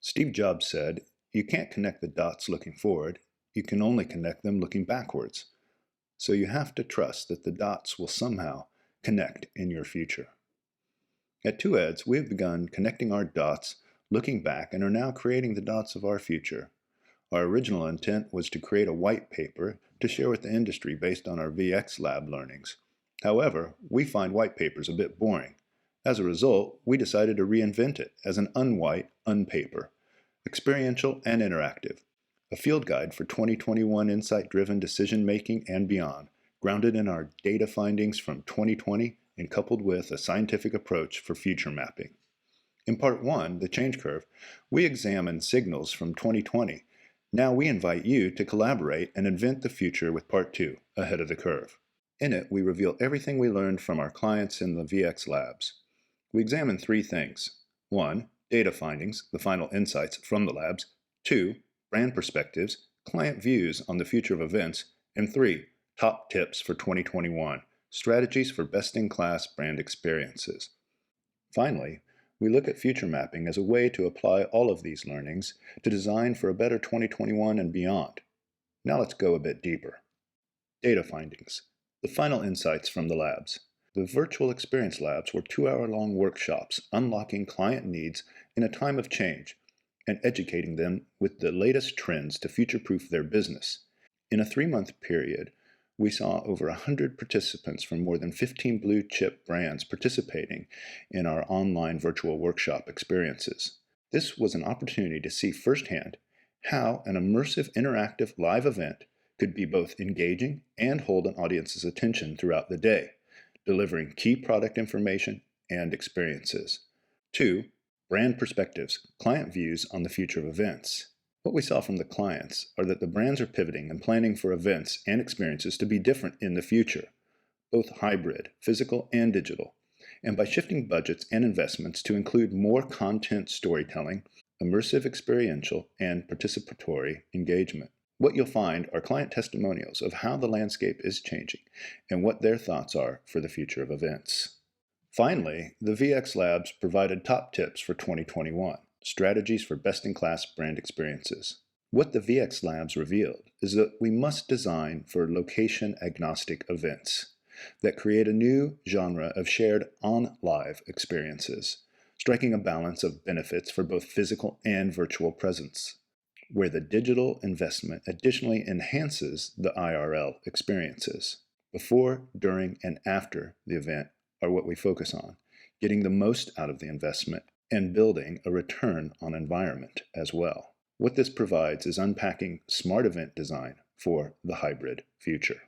Steve Jobs said, "You can't connect the dots looking forward, you can only connect them looking backwards." So you have to trust that the dots will somehow connect in your future. At Two Eds, we have begun connecting our dots looking back and are now creating the dots of our future. Our original intent was to create a white paper to share with the industry based on our VX Lab learnings. However, we find white papers a bit boring. As a result, we decided to reinvent it as an unwhite, unpaper, experiential and interactive, a field guide for 2021 insight-driven decision-making and beyond, grounded in our data findings from 2020 and coupled with a scientific approach for future mapping. In Part 1, The Change Curve, we examine signals from 2020. Now we invite you to collaborate and invent the future with Part 2, Ahead of the Curve. In it, we reveal everything we learned from our clients in the VX labs. We examine three things. 1. Data findings, the final insights from the labs. 2. Brand perspectives, client views on the future of events. And 3. Top tips for 2021, strategies for best-in-class brand experiences. Finally, we look at future mapping as a way to apply all of these learnings to design for a better 2021 and beyond. Now let's go a bit deeper. Data findings, the final insights from the labs. The virtual experience labs were 2-hour-long workshops unlocking client needs in a time of change and educating them with the latest trends to future-proof their business. In a 3-month period, we saw over 100 participants from more than 15 blue-chip brands participating in our online virtual workshop experiences. This was an opportunity to see firsthand how an immersive interactive live event could be both engaging and hold an audience's attention throughout the day, delivering key product information and experiences. 2. Brand perspectives, client views on the future of events. What we saw from the clients are that the brands are pivoting and planning for events and experiences to be different in the future, both hybrid, physical and digital, and by shifting budgets and investments to include more content storytelling, immersive experiential, and participatory engagement. What you'll find are client testimonials of how the landscape is changing and what their thoughts are for the future of events. Finally, the VX Labs provided top tips for 2021, strategies for best-in-class brand experiences. What the VX Labs revealed is that we must design for location-agnostic events that create a new genre of shared on-live experiences, striking a balance of benefits for both physical and virtual presence, where the digital investment additionally enhances the IRL experiences. Before, during, and after the event are what we focus on, getting the most out of the investment and building a return on environment as well. What this provides is unpacking smart event design for the hybrid future.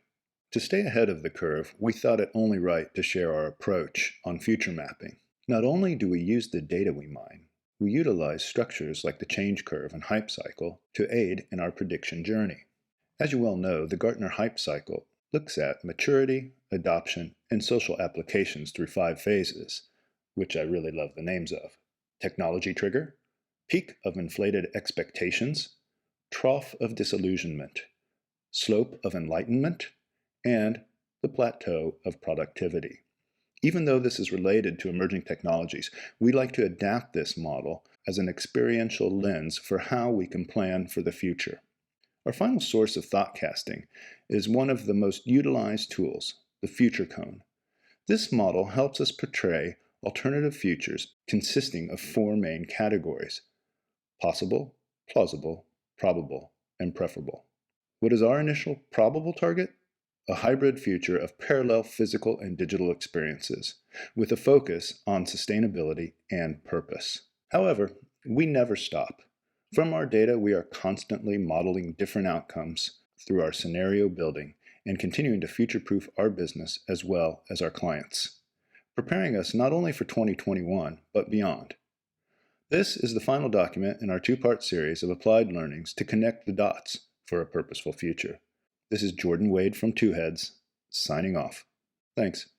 To stay ahead of the curve, we thought it only right to share our approach on future mapping. Not only do we use the data we mine, we utilize structures like the change curve and hype cycle to aid in our prediction journey. As you well know, the Gartner hype cycle looks at maturity, adoption, and social applications through 5 phases, which I really love the names of. Technology trigger, peak of inflated expectations, trough of disillusionment, slope of enlightenment, and the plateau of productivity. Even though this is related to emerging technologies, we like to adapt this model as an experiential lens for how we can plan for the future. Our final source of thought casting is one of the most utilized tools, the future cone. This model helps us portray alternative futures consisting of 4 main categories: possible, plausible, probable, and preferable. What is our initial probable target? A hybrid future of parallel physical and digital experiences, with a focus on sustainability and purpose. However, we never stop. From our data, we are constantly modeling different outcomes through our scenario building and continuing to future-proof our business as well as our clients, preparing us not only for 2021, but beyond. This is the final document in our 2-part series of applied learnings to connect the dots for a purposeful future. This is Jordan Wade from Two Heads, signing off. Thanks.